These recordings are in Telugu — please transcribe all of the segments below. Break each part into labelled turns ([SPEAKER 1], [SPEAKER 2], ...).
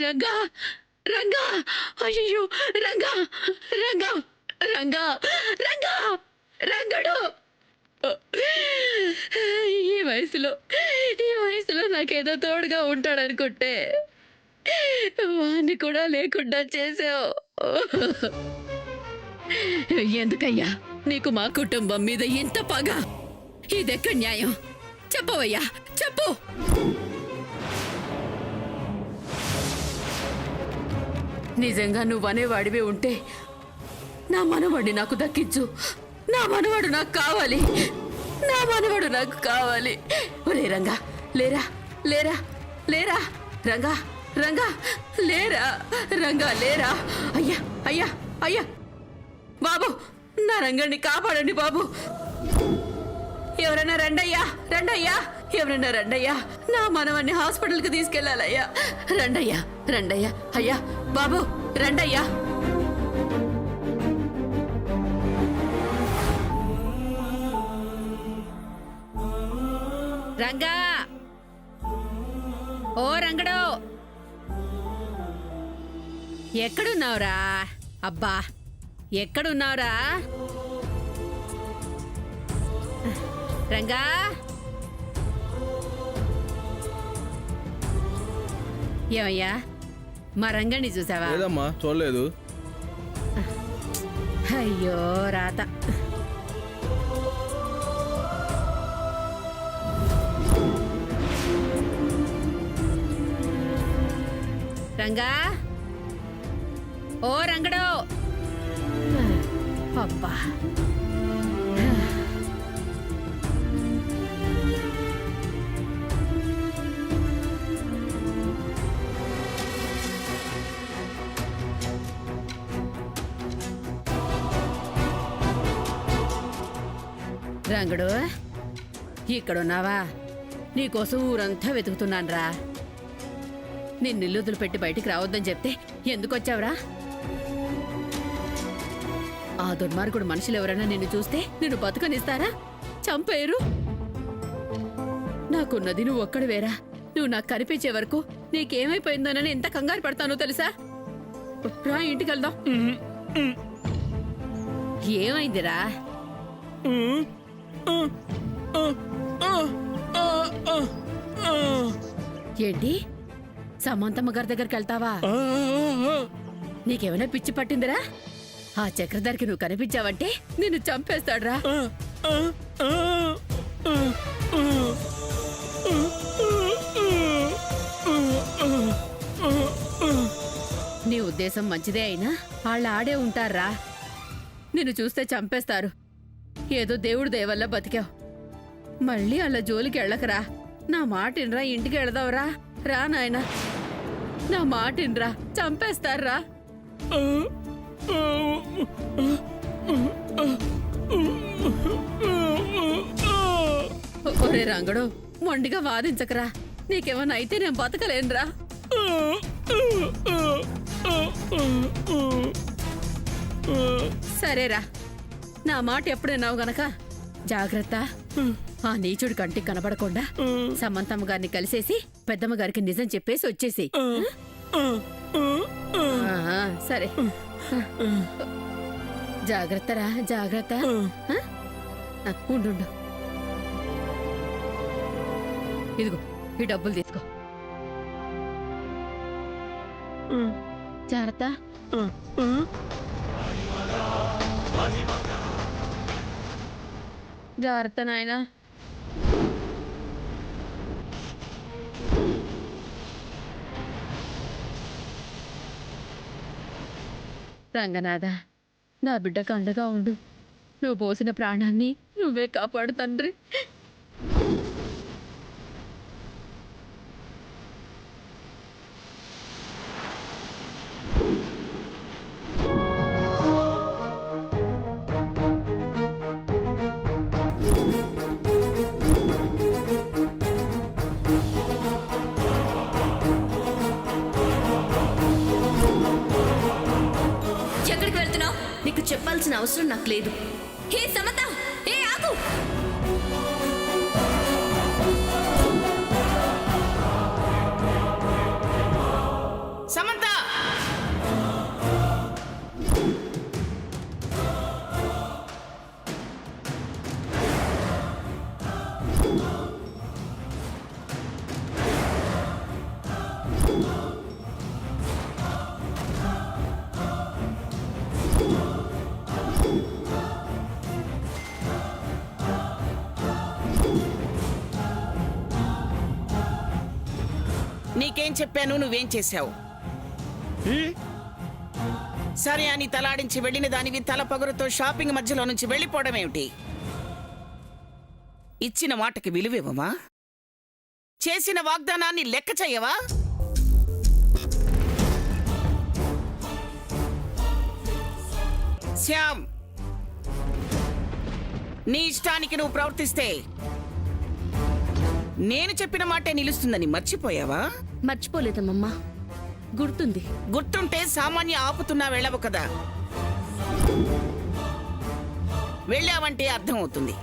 [SPEAKER 1] రంగా రంగా అయ్యో రంగా రంగా రంగా రంగా రంగడు ఈ వయసులో నాకేదో తోడుగా ఉంటాడనుకుంటే వాణ్ణి కూడా లేకుండా చేసావు. ఎందుకయ్యా నీకు మా కుటుంబం మీద ఇంత పగ? ఇదెక్కడ న్యాయం? చెప్పవయ్యా, చెప్పు. నిజంగా నువ్వనేవాడివి ఉంటే నా మనవాడిని నాకు దక్కించు. నా మనవాడు నాకు కావాలి. నా మనవాడు నాకు కావాలి. ఒరే రంగా, లేరా లేరా లేరా రంగా రంగా లేరా రంగా లేరా. అయ్యా అయ్యా అయ్యా బాబు, నా రంగాన్ని కాపాడండి బాబు. ఎవరైనా రండయ్యా, రండయ్యా, ఎవరైనా రండయ్యా. నా మనవన్ని హాస్పిటల్కి తీసుకెళ్ళాలయ్యా. రండయ్యా రండయ్యా. అయ్యా బాబు రండయ్యా. రంగా, ఓ రంగడు, ఎక్కడున్నావురా? అబ్బా, ఎక్కడున్నావురా రంగా? ఏమయ్యా, మా రంగని చూసావా?
[SPEAKER 2] లేదమ్మా, చూడలేదు.
[SPEAKER 1] అయ్యో రాత. రంగా, ఓ రంగడు. అబ్బా, రంగడు ఇక్కడున్నావా? నీకోసం ఊరంతా వెతుకుతున్నాన్రా. నిన్నిల్లుదులు పెట్టి బయటికి రావద్దని చెప్తే ఎందుకొచ్చావురా? ఆ దుర్మార్గుడు మనుషులు ఎవరైనా నిన్ను చూస్తే నిన్ను బతుకనిస్తారా? చంపేరు. నాకున్నది నువ్వు ఒక్కడివేరా. నువ్వు నాకు కనిపించే వరకు నీకేమైపోయిందోనని ఎంత కంగారు పడతానో తెలుసా? రా, ఇంటికి వెళ్దాం. ఏమైందిరా? ఏంటి, సమంతమ్మ గారి దగ్గరికి వెళ్తావా? నీకేమైనా పిచ్చి పట్టిందిరా? ఆ చక్రధర్కి నువ్వు కనిపించావంటే నిన్ను చంపేస్తాడ్రా. నీ ఉద్దేశం మంచిదే అయినా వాళ్ళ ఆడే ఉంటారా. నిన్ను చూస్తే చంపేస్తారు. ఏదో దేవుడు దయవల్ల బతికావు. మళ్ళీ అలా జోలికి వెళ్ళకరా. నా మాటిన్రా, ఇంటికి వెళదావురా. రా నాయనా, నా మాటిన్రా, చంపేస్తారా. ఒరే రంగడు, మొండిగా వాదించకరా. నీకేమన్నా అయితే నేను బతకలేనురా. సరేరా, నా మాట ఎప్పుడైనావు గనక జాగ్రత్త. ఆ నీచుడి కంటికి కనబడకుండా సమంతమ్మ గారిని కలిసేసి పెద్దమ్మ గారికి నిజం చెప్పేసి వచ్చేసి. సరే, జాగ్రత్తరా, జాగ్రత్త. ఉండు, ఇదిగో ఈ డబ్బులు తీసుకో. జాగ్రత్త. జాగ్రత్త నాయనా. రంగనాథ, నా బిడ్డకు అండగా ఉండు. నువ్వు పోసిన ప్రాణాన్ని నువ్వే కాపాడు తండ్రి.
[SPEAKER 2] చెప్పాల్సిన అవసరం నాకు లేదు. హే సమత, హే ఆగు.
[SPEAKER 3] సమంత, నీకేం చెప్పాను, నువ్వేం చేశావు? సరే అని తలాడించి వెళ్ళిన దానివి తల పగురుతో షాపింగ్ మధ్యలో నుంచి వెళ్ళిపోవడం ఏమిటి? ఇచ్చిన మాటకి విలువివ్వమా? చేసిన వాగ్దానాన్ని లెక్క చెయ్యవా? శ్యామ్, నీ ఇష్టానికి నువ్వు ప్రవర్తిస్తే నేను చెప్పిన మాటే నిలుస్తుందని మర్చిపోయావా?
[SPEAKER 2] మర్చిపోలేదమ్మా, గుర్తుంది.
[SPEAKER 3] గుర్తుంటే సామాన్య ఆపుతున్నా వెళ్ళవు కదా. వెళ్ళావంటే అర్థమవుతుంది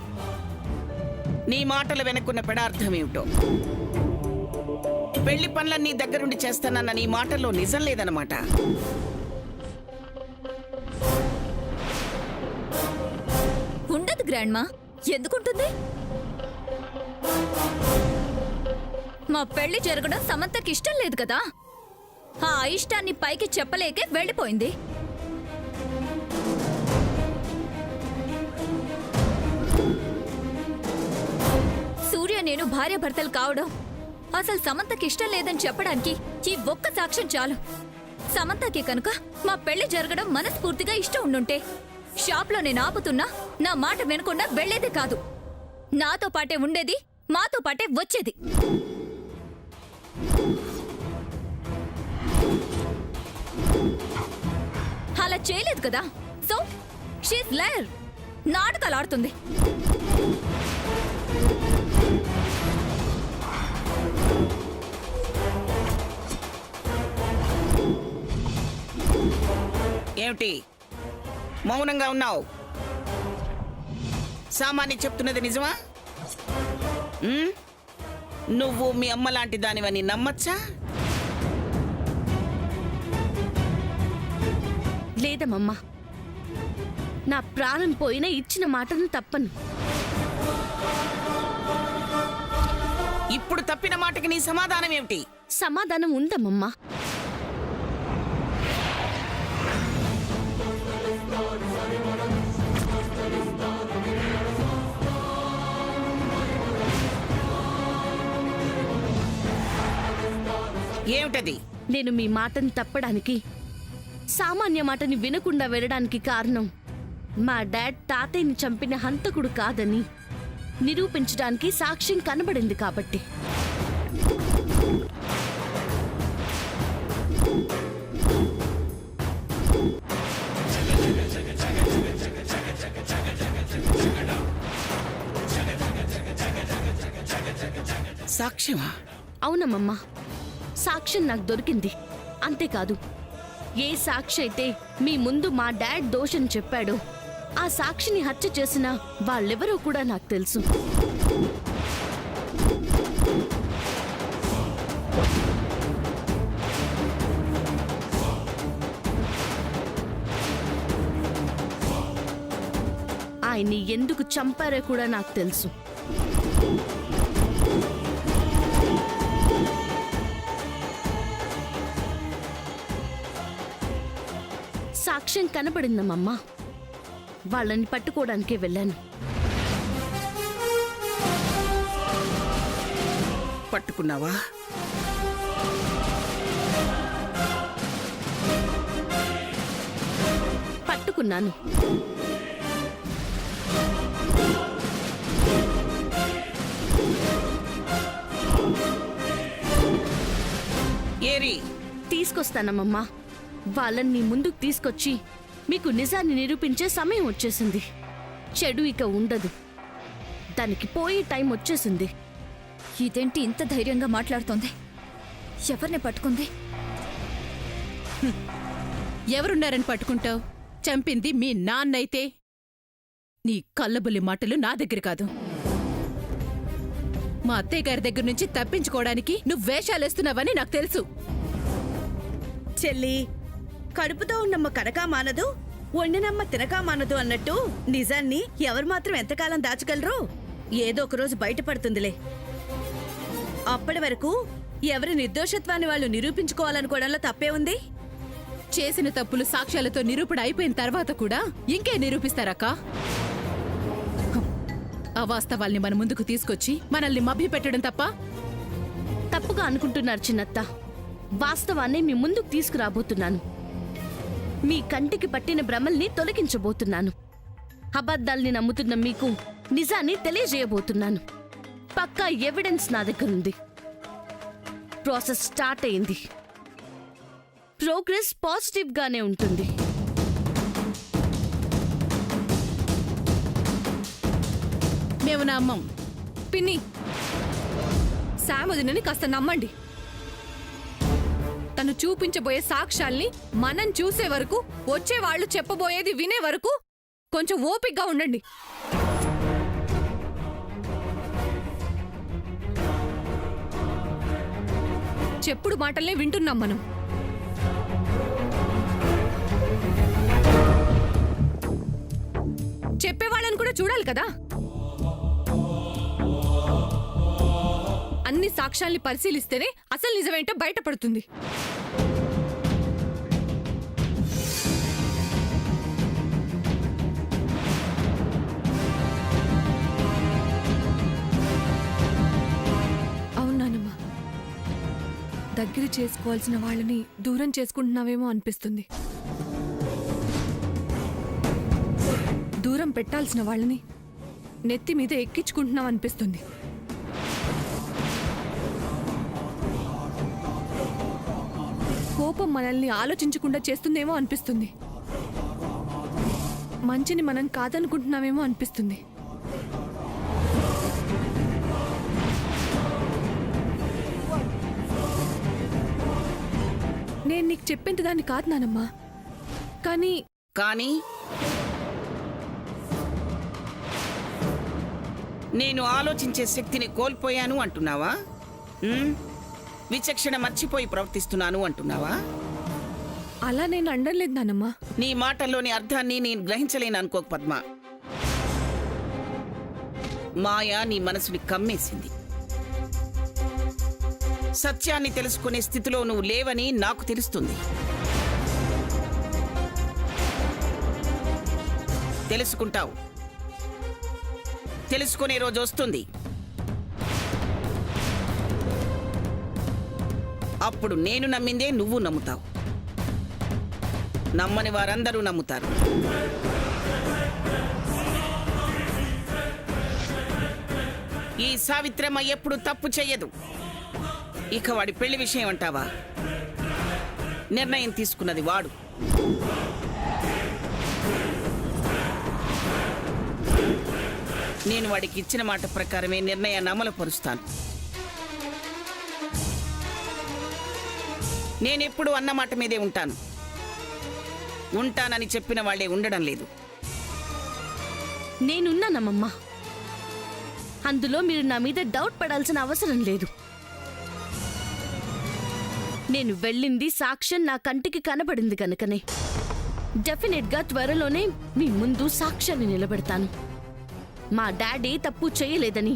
[SPEAKER 3] నీ మాటల వెనక్కున్న పెడార్థం ఏమిటో. పెళ్లి పనులన్నీ దగ్గరుండి చేస్తానన్న నీ మాటల్లో నిజం లేదన్నమాట.
[SPEAKER 2] ఉండదు గ్రాండ్మా, ఎందుకుంటుంది? మా పెళ్లి జరగడం సమంతకి ఇష్టం లేదు కదా. ఆ ఇష్టాన్ని పైకి చెప్పలేకే వెళ్ళిపోయింది. సూర్య నేను భార్యాభర్తలు కావడం అసలు సమంతకి ఇష్టం లేదని చెప్పడానికి ఈ ఒక్క సాక్ష్యం చాలు. సమంతకి కనుక మా పెళ్లి జరగడం మనస్ఫూర్తిగా ఇష్టం ఉండుంటే షాప్లో నేను ఆపుతున్నా నా మాట వినకుండా వెళ్లేదే కాదు. నాతో పాటే ఉండేది, మాతో పాటే వచ్చేది. అలా చేయలేదు కదా. సో షీస్ లయర్, నాటకాలు ఆడుతుంది.
[SPEAKER 3] ఏమిటి మౌనంగా ఉన్నావు? సామాన్య చెప్తున్నది నిజమా? నువ్వు మీ అమ్మ లాంటి దానివని నమ్మచ్చా?
[SPEAKER 2] లేదమ్మా, నా ప్రాణం పోయినా ఇచ్చిన మాటను తప్పను.
[SPEAKER 3] ఇప్పుడు తప్పిన మాటకి నీ సమాధానం ఏమిటి?
[SPEAKER 2] సమాధానం ఉందమ్మా.
[SPEAKER 3] ఏమిటది?
[SPEAKER 2] నేను మీ మాటను తప్పడానికి, సామాన్య మాటని వినకుండా వెళ్ళడానికి కారణం మా డాడ్ తాతయ్యని చంపిన హంతకుడు కాదని నిరూపించడానికి సాక్ష్యం కనబడింది కాబట్టి.
[SPEAKER 3] సాక్ష్యమా?
[SPEAKER 2] అవునమ్మా, సాక్ష్యం నాకు దొరికింది. అంతేకాదు, ఏ సాక్షి అయితే మీ ముందు మా డాడ్ దోషం చెప్పాడో ఆ సాక్షిని హత్య చేసిన వాళ్ళెవరో కూడా నాకు తెలుసు. ఆయన్ని ఎందుకు చంపారో కూడా నాకు తెలుసు. సాక్ష్యం కనబడిందమ్మా. వాళ్ళని పట్టుకోవడానికే వెళ్ళాను.
[SPEAKER 3] పట్టుకున్నావా?
[SPEAKER 2] పట్టుకున్నాను.
[SPEAKER 3] ఏరి
[SPEAKER 2] తీసుకొస్తానమ్మా. వాళ్ళని మీ ముందుకు తీసుకొచ్చి మీకు నిజాన్ని నిరూపించే సమయం వచ్చేసింది. చెడు ఇక ఉండదు. దానికి పోయే టైం వచ్చేసింది.
[SPEAKER 4] ఇదేంటి ఇంత ధైర్యంగా మాట్లాడుతోంది? ఎవరిని పట్టుకుంది?
[SPEAKER 1] ఎవరున్నారని పట్టుకుంటావు?
[SPEAKER 5] చంపింది మీ నాన్నైతే నీ కళ్ళబుల్లి మాటలు నా దగ్గర కాదు. మా అత్తయ్య గారి దగ్గర నుంచి తప్పించుకోవడానికి నువ్వు వేషాలేస్తున్నావని నాకు తెలుసు.
[SPEAKER 6] చెల్లి, కడుపుతో ఉన్నమ్మ కడకా మానదు, వండినమ్మ తినకా మానదు అన్నట్టు నిజాన్ని ఎవరు మాత్రం ఎంతకాలం దాచగలరు? ఏదో ఒకరోజు బయటపడుతుందిలే. అప్పటి వరకు ఎవరి నిర్దోషత్వాన్ని వాళ్ళు నిరూపించుకోవాలనుకోవడంలో తప్పే ఉంది.
[SPEAKER 5] చేసిన తప్పులు సాక్ష్యాలతో నిరూపణ అయిపోయిన తర్వాత కూడా ఇంకే నిరూపిస్తారక్కా? అవాస్తవాల్ని మన ముందుకు తీసుకొచ్చి మనల్ని మభ్యపెట్టడం తప్ప?
[SPEAKER 7] తప్పుగా అనుకుంటున్నారు చిన్నత్త. వాస్తవాన్ని మీ ముందుకు తీసుకురాబోతున్నాను. మీ కంటికి పట్టిన భ్రమల్ని తొలగించబోతున్నాను. అబద్ధాల్ని నమ్ముతున్న మీకు నిజాన్ని తెలియజేయబోతున్నాను. పక్కా ఎవిడెన్స్ నా దగ్గరుంది. ప్రాసెస్ స్టార్ట్ అయింది. ప్రోగ్రెస్ పాజిటివ్ గానే ఉంటుంది.
[SPEAKER 5] మేము నమ్మం.
[SPEAKER 4] పిన్ని, శామదినని కాస్త నమ్మండి. తను చూపించబోయే సాక్ష్యాల్ని మనం చూసే వరకు, వచ్చే వాళ్ళు చెప్పబోయేది వినే వరకు కొంచెం ఓపిగ్గా ఉండండి. చెప్పుడు మాటల్నే వింటున్నాం మనం. చెప్పేవాళ్ళని కూడా చూడాలి కదా. అన్ని సాక్ష్యాల్ని పరిశీలిస్తేనే అసలు నిజమేంటో బయటపడుతుంది. అవునానమ్మా, దగ్గర చేసుకోవాల్సిన వాళ్ళని దూరం చేసుకుంటున్నావేమో అనిపిస్తుంది. దూరం పెట్టాల్సిన వాళ్ళని నెత్తి మీద ఎక్కించుకుంటున్నాం అనిపిస్తుంది. కోపం మనల్ని ఆలోచించకుండా చేస్తుందేమో అనిపిస్తుంది. మంచిని మనం కాదనుకుంటున్నామేమో అనిపిస్తుంది. నేను నీకు చెప్పేంత దాన్ని కాదు నానమ్మా, కానీ
[SPEAKER 3] కానీ నేను ఆలోచించే శక్తిని కోల్పోయాను అంటున్నావా? విచక్షణ మర్చిపోయి ప్రవర్తిస్తున్నాను అంటున్నావా?
[SPEAKER 4] అలా నేను అండలేదు నానమ్మా.
[SPEAKER 3] నీ మాటల్లోని అర్థాన్ని నేను గ్రహించలేను అనుకోకు పద్మ. మాయ నీ మనసుని కమ్మేసింది. సత్యాన్ని తెలుసుకునే స్థితిలో నువ్వు లేవని నాకు తెలుస్తుంది. తెలుసుకుంటావు. తెలుసుకునే రోజు వస్తుంది. అప్పుడు నేను నమ్మిందే నువ్వు నమ్ముతావు. నమ్మని వారందరూ నమ్ముతారు. ఈ సావిత్రమ్మ ఎప్పుడు తప్పు చెయ్యదు. ఇక వాడి పెళ్లి విషయం అంటావా? నిర్ణయం తీసుకున్నది వాడు. నేను వాడికి ఇచ్చిన మాట ప్రకారమే నిర్ణయాన్ని అమలు పరుస్తాను. నేనెప్పుడు అన్న మాట మీదే ఉంటానని చెప్పిన వాళ్లే ఉండడం లేదు.
[SPEAKER 7] నేనున్నానమ్మా. అందులో మీరు నా మీద డౌట్ పడాల్సిన అవసరం లేదు. నేను వెళ్ళింది సాక్ష్యం నా కంటికి కనబడింది కనుకనే డెఫినెట్గా త్వరలోనే మీ ముందు సాక్ష్యాన్ని నిలబెడతాను. మా డాడీ తప్పు చేయలేదని,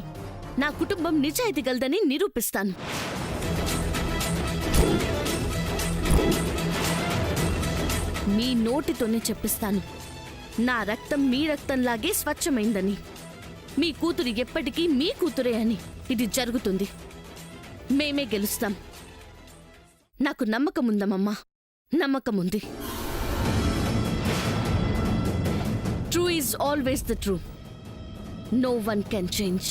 [SPEAKER 7] నా కుటుంబం నిజాయితీ గలదని నిరూపిస్తాను. మీ నోటితోనే చెప్పిస్తాను, నా రక్తం మీ రక్తంలాగే స్వచ్ఛమైందని. మీ కూతురు ఎప్పటికీ మీ కూతురే అని. ఇది జరుగుతుంది. మేమే గెలుస్తాం. నాకు నమ్మకం ఉందమ్మా, నమ్మకం ఉంది. True is always the true. No one can change.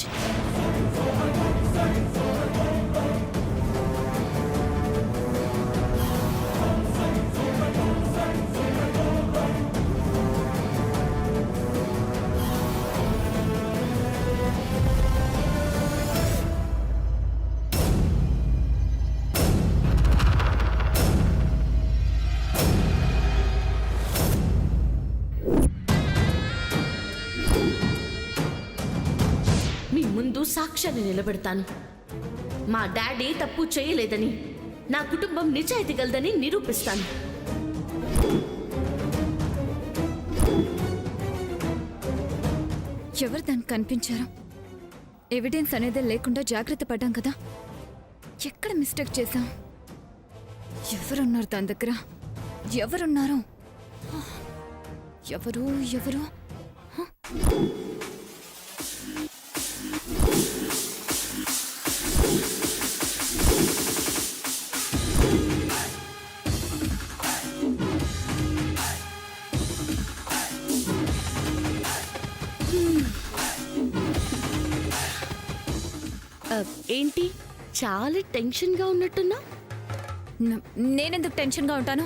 [SPEAKER 7] సాక్ష్యాన్ని నిలబెడతాను. మా డాడీ తప్పు చేయలేదని, నా కుటుంబం నిజాయితీ గలదని నిరూపిస్తాను.
[SPEAKER 2] ఎవరు దానికి కనిపించారు? ఎవిడెన్స్ అనేది లేకుండా జాగ్రత్త పడ్డాం కదా, ఎక్కడ మిస్టేక్ చేశాం? ఎవరున్నారు దాని దగ్గర? ఎవరున్నారు? ఎవరు ఎవరు?
[SPEAKER 7] ఏంటి చాలా టెన్షన్గా ఉన్నట్టున్నా?
[SPEAKER 2] నేనెందుకు టెన్షన్గా ఉంటాను?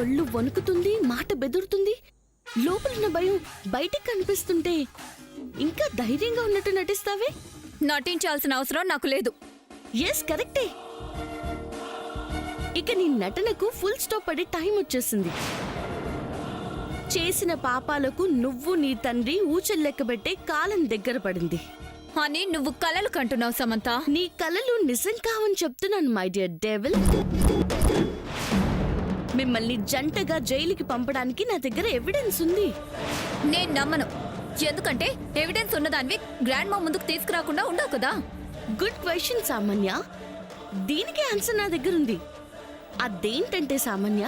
[SPEAKER 7] ఒళ్ళు వణుకుతుంది, మాట బెదురుతుంది, లోపలున్న భయం బయటికి కనిపిస్తుంటే ఇంకా ధైర్యంగా ఉన్నట్టు నటిస్తావే?
[SPEAKER 2] నటించాల్సిన అవసరం నాకు లేదు.
[SPEAKER 7] ఎస్, కరెక్టే. ఇక నీ నటనకు ఫుల్ స్టాప్ పడే టైం వచ్చేసింది. చేసిన పాపాలకు నువ్వు నీ తండ్రి ఊచల్లెక్కబెట్టే కాలం దగ్గర పడింది
[SPEAKER 2] అని నువ్వు కలలు కంటున్నావు సమంత.
[SPEAKER 7] నీ కలలు నిజం కావని చెప్తున్నాను మై డియర్ డెవిల్. మిమ్మల్ని జంటగా జైలుకి పంపడానికి నా దగ్గర ఎవిడెన్స్ ఉంది.
[SPEAKER 2] నేను నమ్మను. ఎందుకంటే ఎవిడెన్స్ ఉన్నదాన్ని గ్రాండ్ మా ముందుకు తీసుకురాకుండా ఉండవు కదా.
[SPEAKER 7] గుడ్ క్వశ్చన్ సామాన్య. దీనికి ఆన్సర్ నా దగ్గర ఉంది. అదేంటంటే సామాన్య,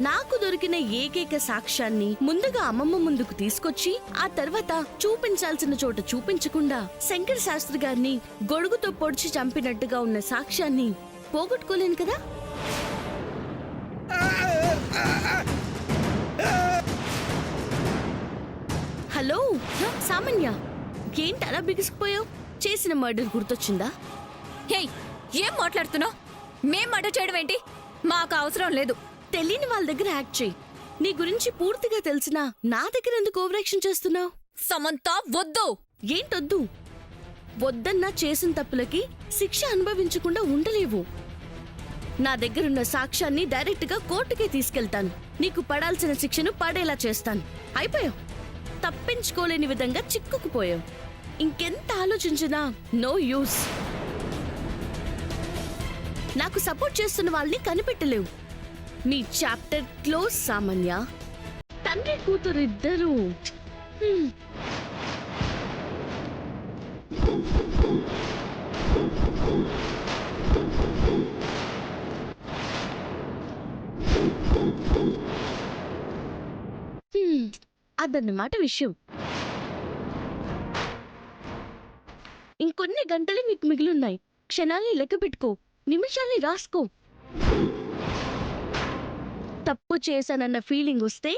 [SPEAKER 7] నాకు దొరికిన ఏకైక సాక్ష్యాన్ని ముందుగా అమ్మమ్మ ముందుకు తీసుకొచ్చి ఆ తర్వాత చూపించాల్సిన చోట చూపించకుండా శంకర శాస్త్రి గారిని గొడుగుతో పొడిచి చంపినట్టుగా ఉన్న సాక్ష్యాన్ని పోగొట్టుకోలేను కదా. హలో సామాన్య, ఏంటి అలా బిగుసుకుపోయావు? చేసిన మర్డర్ గుర్తొచ్చిందా?
[SPEAKER 2] హేయ్, ఏం మాట్లాడుతున్నావు? మేం మర్డర్ చేయడం ఏంటి? మాకు అవసరం లేదు.
[SPEAKER 7] తెలియని వాళ్ళ దగ్గర యాక్ట్ చేయి. నీ గురించి పూర్తిగా తెలిసినా నా దగ్గర ఎందుకు ఓవరాక్షన్ చేస్తున్నావు?
[SPEAKER 2] సమంత వద్దు.
[SPEAKER 7] ఏంటొద్దు? వద్దన్నా చేసిన తప్పులకి శిక్ష అనుభవించకుండా ఉండలేవు. నా దగ్గరున్న సాక్ష్యాన్ని డైరెక్ట్ గా కోర్టుకే తీసుకెళ్తాను. నీకు పడాల్సిన శిక్షను పడేలా చేస్తాను. అయిపోయావు. తప్పించుకోలేని విధంగా చిక్కుకుపోయావు. ఇంకెంత ఆలోచించినా నో యూస్. నాకు సపోర్ట్ చేస్తున్న వాళ్ళని కనిపెట్టలేవు. మీ చాప్టర్ క్లోజ్ సామాన్య. తండ్రి కూతురు ఇద్దరు అదన్నమాట విషయం. ఇంకొన్ని గంటలు నీకు మిగిలిన్నాయి. క్షణాల్ని లెక్క పెట్టుకో, నిమిషాల్ని రాసుకో. తప్పు చేశానన్న ఫీలింగ్ వస్తే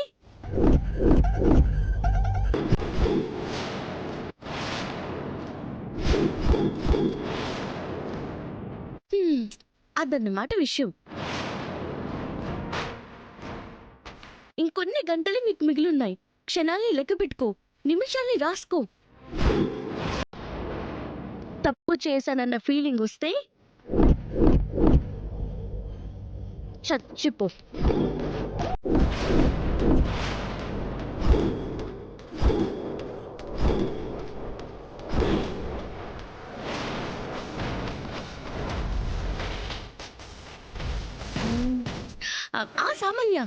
[SPEAKER 7] అదన్నమాట విషయం. ఇంకొన్ని గంటలు నీకు మిగిలిన్నాయి. క్షణాల్ని లెక్క పెట్టుకో, నిమిషాల్ని రాసుకో. తప్పు చేశానన్న ఫీలింగ్ వస్తే చచ్చిపో. ఆ సామాన్య,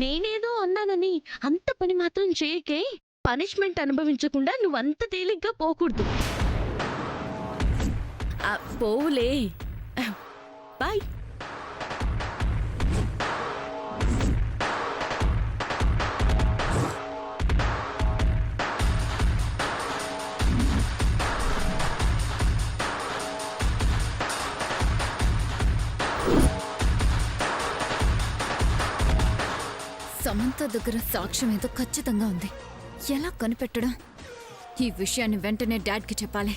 [SPEAKER 7] నేనేదో అన్నానని అంత పని మాత్రం చేయకే. పనిష్మెంట్ అనుభవించకుండా నువ్వంత తేలిగ్గా పోకూడదు. పోవులే. బాయ్.
[SPEAKER 2] సమంత దగ్గర సాక్ష్యం ఏదో ఖచ్చితంగా ఉంది. ఎలా కనిపెట్టడం? ఈ విషయాన్ని వెంటనే డాడ్కి చెప్పాలి.